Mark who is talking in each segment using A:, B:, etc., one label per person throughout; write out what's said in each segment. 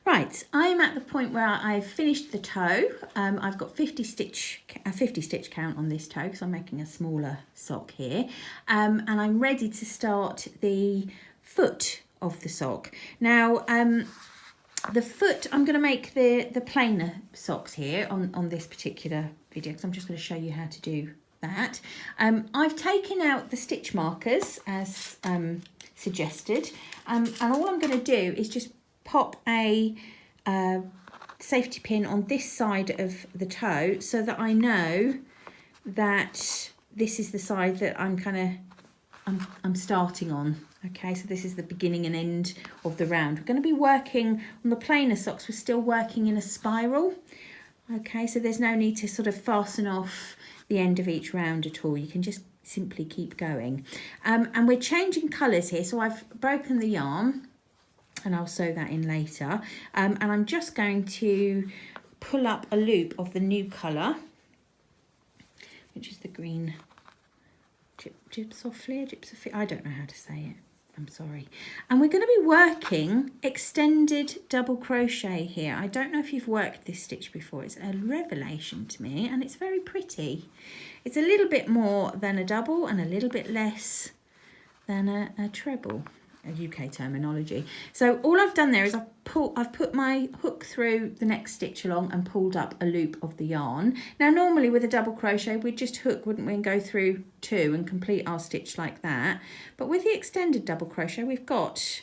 A: Right, I'm at the point where I've finished the toe. I've got 50 stitch count on this toe because I'm making a smaller sock here. And I'm ready to start the foot of the sock. Now, the foot, I'm going to make the plainer socks here on this particular video because I'm just going to show you how to do that. I've taken out the stitch markers as suggested, and all I'm going to do is just pop a safety pin on this side of the toe so that I know that this is the side that I'm starting on. Okay, so this is the beginning and end of the round. We're going to be working on the plainer socks. We're still working in a spiral. Okay, so there's no need to sort of fasten off the end of each round at all. You can just simply keep going. And we're changing colours here. So I've broken the yarn and I'll sew that in later. And I'm just going to pull up a loop of the new colour, which is the green gypsophyll. I don't know how to say it. I'm sorry. And we're going to be working extended double crochet here. I don't know if you've worked this stitch before. It's a revelation to me and it's very pretty. It's a little bit more than a double and a little bit less than a treble, a UK terminology. So all I've done there is I've put my hook through the next stitch along and pulled up a loop of the yarn. Now normally with a double crochet we'd just hook, wouldn't we, and go through two and complete our stitch like that. But with the extended double crochet we've got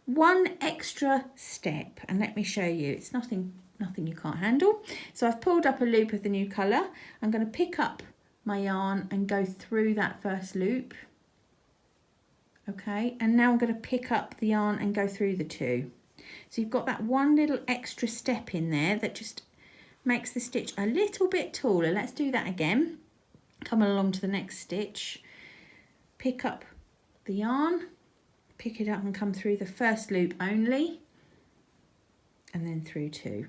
A: one extra step, and let me show you. It's nothing you can't handle. So I've pulled up a loop of the new colour. I'm going to pick up my yarn and go through that first loop. Okay, and now I'm going to pick up the yarn and go through the two. So you've got that one little extra step in there that just makes the stitch a little bit taller. Let's do that again. Come along to the next stitch, pick up the yarn, pick it up and come through the first loop only, and then through two.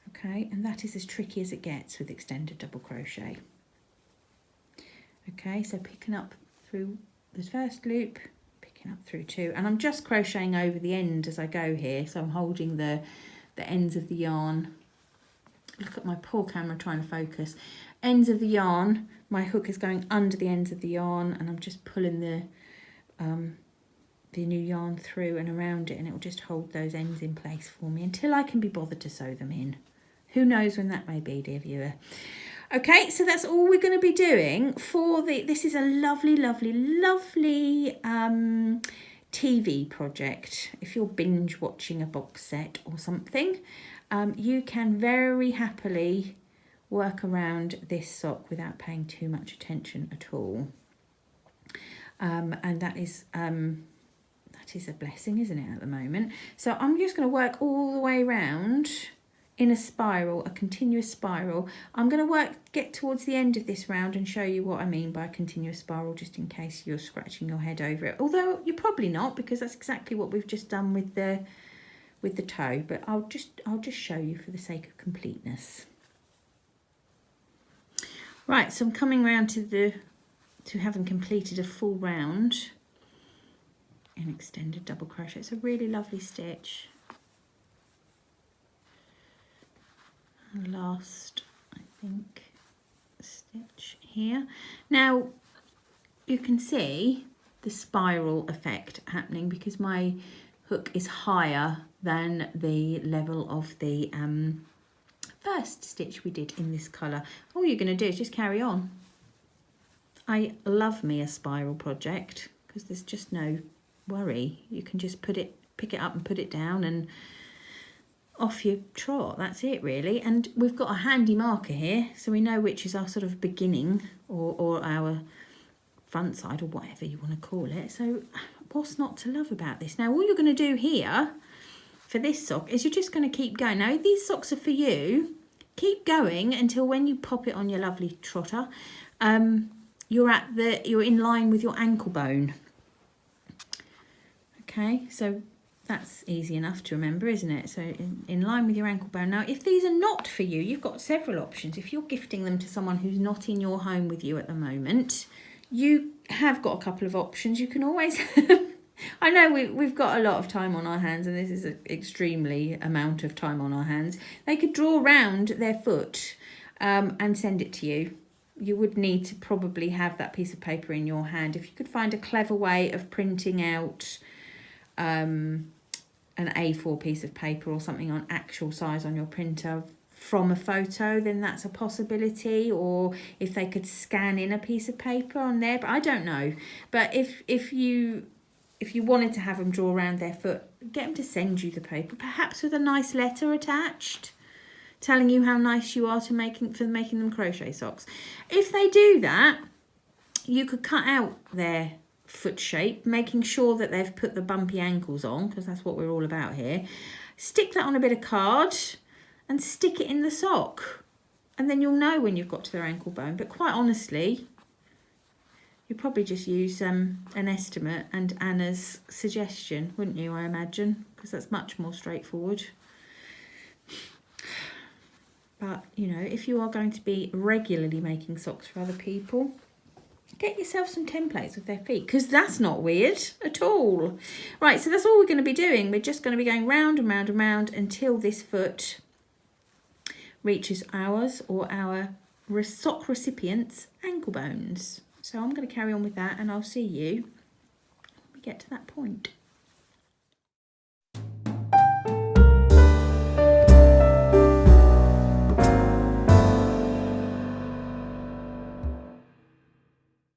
A: Okay, and that is as tricky as it gets with extended double crochet. Okay, so picking up through the first loop, picking up through two, and I'm just crocheting over the end as I go here, so I'm holding the ends of the yarn. Look at my poor camera trying to focus. Ends of the yarn, my hook is going under the ends of the yarn and I'm just pulling the new yarn through and around it, and it will just hold those ends in place for me until I can be bothered to sew them in. Who knows when that may be, dear viewer. Okay, so that's all we're going to be doing for this is a lovely, lovely, lovely TV project. If you're binge watching a box set or something, you can very happily work around this sock without paying too much attention at all. And that is a blessing, isn't it, at the moment? So I'm just going to work all the way around in a spiral, a continuous spiral. I'm going to get towards the end of this round and show you what I mean by a continuous spiral, just in case you're scratching your head over it. Although you're probably not, because that's exactly what we've just done with the toe. But I'll just show you for the sake of completeness. Right, so I'm coming round to having completed a full round in extended double crochet. It's a really lovely stitch. Last, I think, stitch here. Now you can see the spiral effect happening because my hook is higher than the level of the first stitch we did in this colour. All you're going to do is just carry on. I love me a spiral project because there's just no worry. You can just pick it up and put it down and off you trot. That's it really. And we've got a handy marker here so we know which is our sort of beginning or our front side or whatever you want to call it. So what's not to love about this? Now all you're going to do here for this sock is you're just going to keep going. Now these socks are for you. Keep going until when you pop it on your lovely trotter, you're in line with your ankle bone. Okay, so that's easy enough to remember, isn't it? So in line with your ankle bone. Now, if these are not for you, you've got several options. If you're gifting them to someone who's not in your home with you at the moment, you have got a couple of options. You can always I know we've got a lot of time on our hands, and this is an extremely amount of time on our hands. They could draw round their foot and send it to you. You would need to probably have that piece of paper in your hand. If you could find a clever way of printing out an A4 piece of paper or something on actual size on your printer from a photo, then that's a possibility. Or if they could scan in a piece of paper on there, but I don't know. But if you wanted to have them draw around their foot, get them to send you the paper, perhaps with a nice letter attached telling you how nice you are for making them crochet socks. If they do that, you could cut out their foot shape, making sure that they've put the bumpy ankles on, because that's what we're all about here. Stick that on a bit of card and stick it in the sock, and then you'll know when you've got to their ankle bone. But quite honestly, you'd probably just use an estimate and Anna's suggestion, wouldn't you, I imagine, because that's much more straightforward. But, you know, if you are going to be regularly making socks for other people, get yourself some templates of their feet, because that's not weird at all. Right, so that's all we're going to be doing. We're just going to be going round and round and round until this foot reaches ours or our sock recipient's ankle bones. So I'm going to carry on with that, and I'll see you when we get to that point.